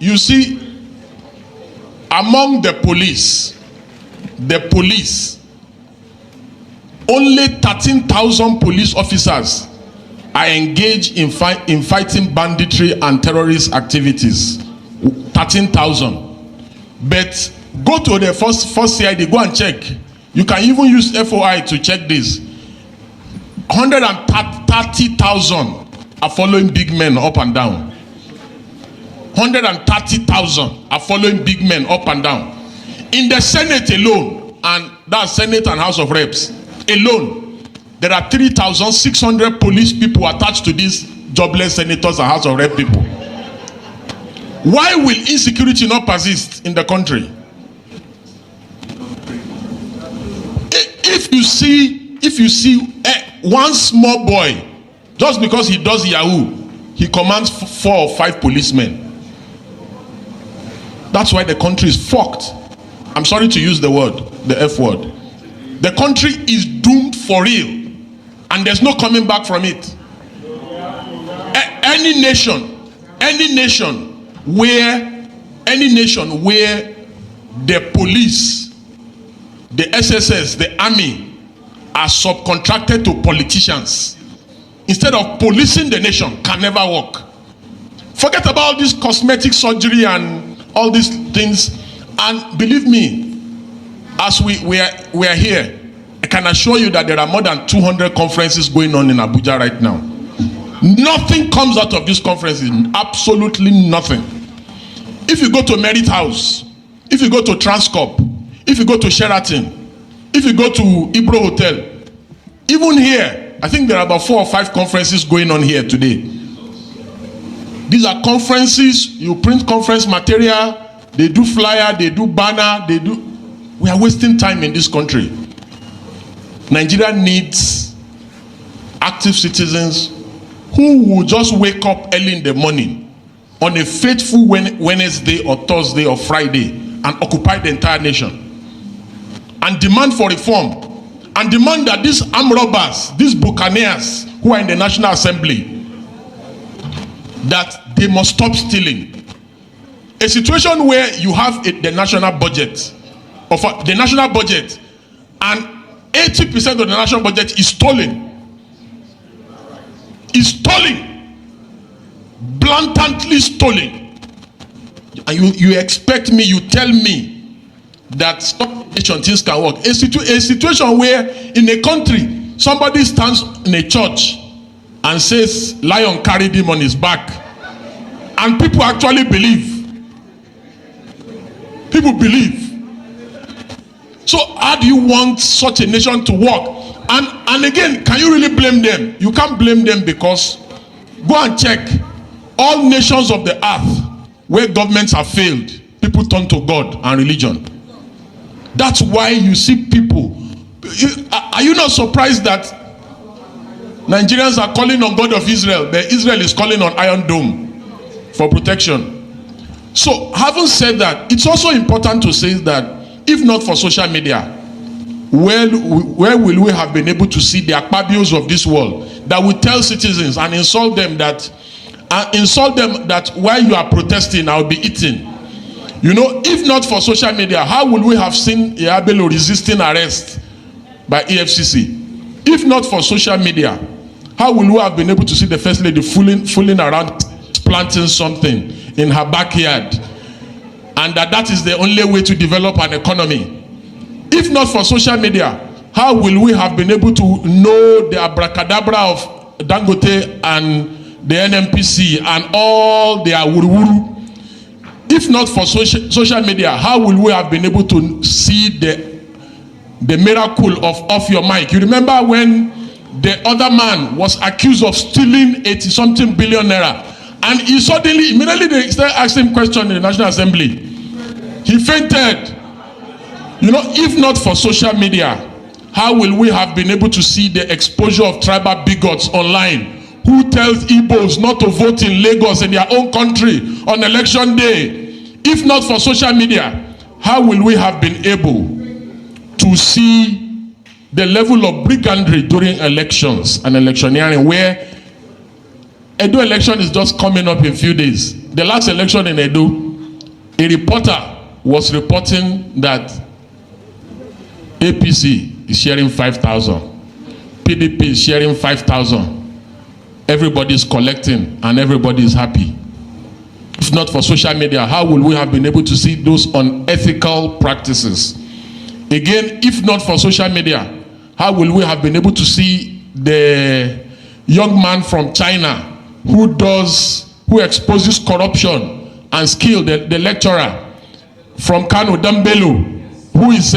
You see, among the police, only 13,000 police officers are engaged in fighting banditry and terrorist activities. 13,000. But go to the first CID, go and check. You can even use FOI to check this. 130,000 are following big men up and down. 130,000 are following big men up and down. In the Senate alone, and that's Senate and House of Reps alone, there are 3,600 police people attached to these jobless senators and House of Rep people. Why will insecurity not persist in the country? If you see one small boy, just because he does Yahoo, he commands 4 or 5 policemen. That's why the country is fucked. I'm sorry to use the word, the F word. The country is doomed for real, and there's no coming back from it. Any nation where the police, the SSS, the army are subcontracted to politicians instead of policing the nation can never work. Forget about this cosmetic surgery and all these things, and believe me, as we are here, I can assure you that there are more than 200 conferences going on in Abuja right now. Nothing comes out of these conferences, absolutely nothing. If you go to Merit House, if you go to Transcorp, if you go to Sheraton, if you go to Ibro Hotel, even here, I think there are about 4 or 5 conferences going on here today. These are conferences, you print conference material, they do flyer, they do banner, we are wasting time in this country. Nigeria needs active citizens who will just wake up early in the morning on a faithful Wednesday or Thursday or Friday and occupy the entire nation and demand for reform and demand that these armed robbers, these buccaneers who are in the National Assembly, that they must stop stealing. A situation where you have the national budget, and 80% of the national budget is stolen. Is stolen. Blatantly stolen. And you expect me, you tell me that stop things can work. A situation where in a country somebody stands in a church and says lion carried him on his back, and people actually believe. People believe. So how do you want such a nation to work? And again, can you really blame them? You can't blame them, because go and check all nations of the earth where governments have failed, people turn to God and religion. That's why you see people. Are you not surprised that Nigerians are calling on God of Israel, but Israel is calling on Iron Dome for protection? So having said that, it's also important to say that if not for social media, where will we have been able to see the Akpabios of this world that will tell citizens and insult them that while you are protesting, I'll be eaten? You know, if not for social media, how would we have seen Yabelo resisting arrest by EFCC? If not for social media, how will we have been able to see the First Lady fooling around planting something in her backyard, and that is the only way to develop an economy? If not for social media, how will we have been able to know the abracadabra of Dangote and the NMPC and all their wuru-wuru? If not for social media, how will we have been able to see the miracle of off your mic? You remember when the other man was accused of stealing 80-something billion naira, and he suddenly, immediately they started asking him questions in the National Assembly, he fainted. You know, if not for social media, how will we have been able to see the exposure of tribal bigots online who tells Igbos not to vote in Lagos, in their own country, on election day? If not for social media, how will we have been able to see the level of brigandry during elections and electioneering, where Edo election is just coming up in a few days? The last election in Edo, A reporter was reporting that APC is sharing 5,000, PDP is sharing 5,000. Everybody is collecting and everybody is happy. If not for social media, how will we have been able to see those unethical practices? Again, if not for social media, how will we have been able to see the young man from China who exposes corruption and skill, the lecturer from Kanu, Dambelu, who is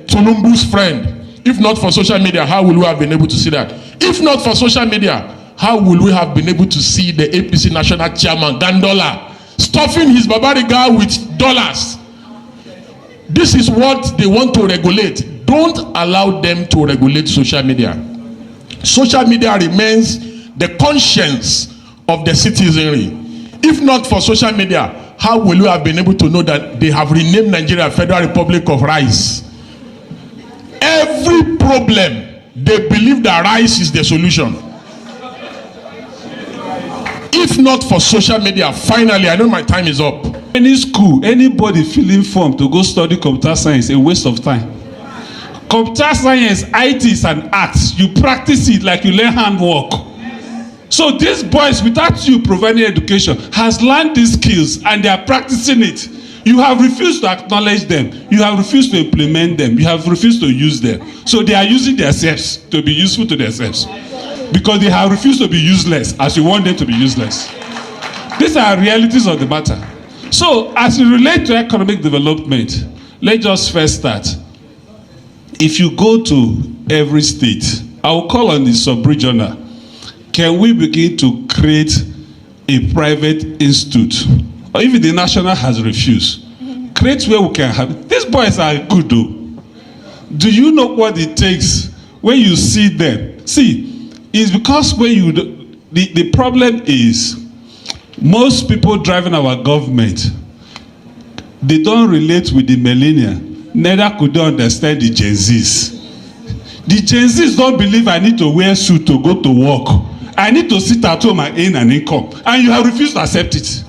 Tulumbu's friend? If not for social media, how will we have been able to see that? If not for social media, how will we have been able to see the APC national chairman, Gandola, stuffing his Babariga with dollars? This is what they want to regulate. Don't allow them to regulate social media. Social media remains the conscience of the citizenry. If not for social media, how will you have been able to know that they have renamed Nigeria Federal Republic of Rice? Every problem, they believe that rice is the solution. If not for social media, finally, I know my time is up. Any school, anybody feeling formed to go study computer science, a waste of time. Computer science, IT is an art. You practice it like you learn handwork. So these boys, without you providing education, has learned these skills and they are practicing it. You have refused to acknowledge them. You have refused to implement them. You have refused to use them. So they are using themselves to be useful to themselves. Because they have refused to be useless as you want them to be useless. These are realities of the matter. So as it relates to economic development, let's just first start. If you go to every state, I will call on the sub-regional. Can we begin to create a private institute? Or if the national has refused, create where we can have. These boys are good though. Do you know what it takes when you see them? See, it's because when you the problem is most people driving our government, they don't relate with the millennial, neither could they understand the Gen Zs. The Gen Zs don't believe I need to wear suit to go to work. I need to sit at home and earn an income, and you have refused to accept it.